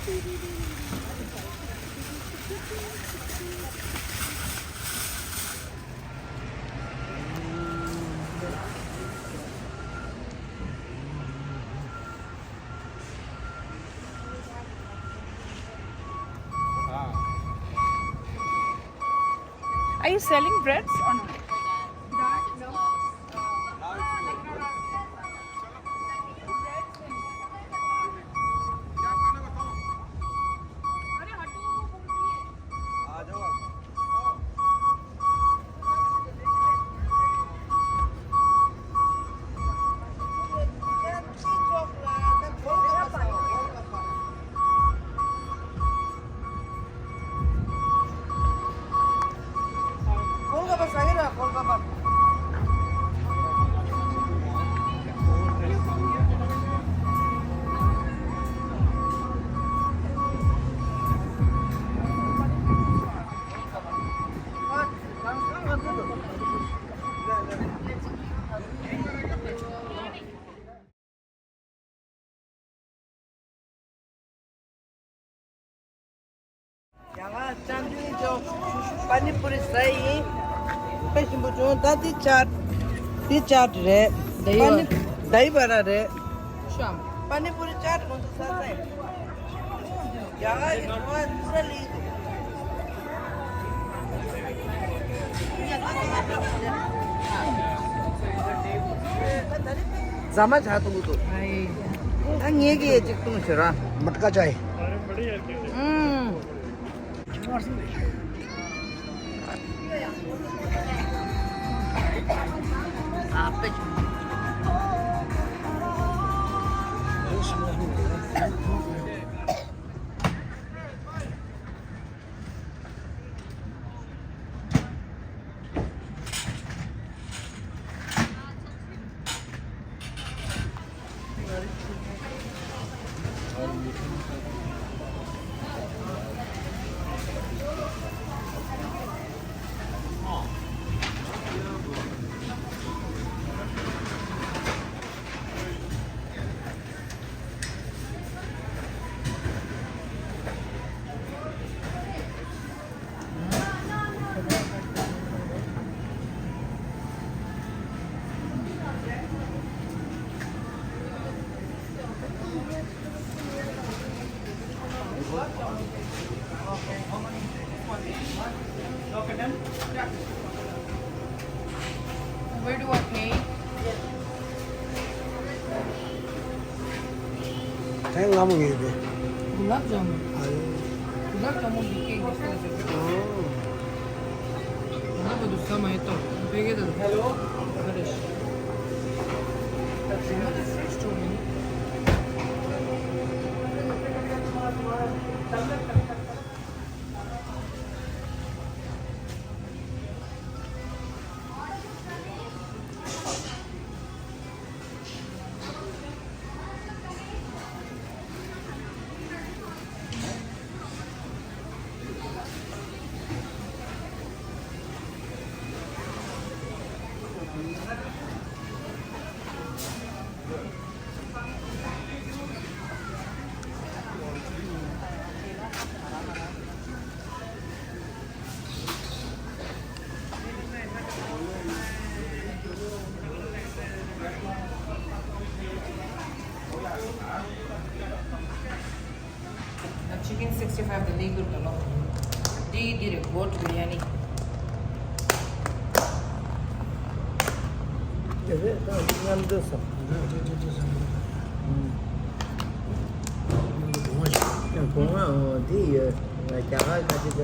Are you selling breads or not? यहाँ Chandni Chowk panipuri fry पैसे बुझो दादी चाट ती चाट रे दही बड़ा रे Sure. पानीपुरी चाट कौन सा है यहाँ इतना चली जमा चाहता हूँ तो ये की तुम चला मटका चाय Where do I pay? Saya nggak mau gitu. Gulab jamun. Gulab jamun bikin gitu. Mana bodoh sama itu. Pergi dulu. Hello. Harish. Chicken 65 the legal below. Did a goat biryani. Evet, tamam. Diyorsun. Cũng là thì là chả có cái gì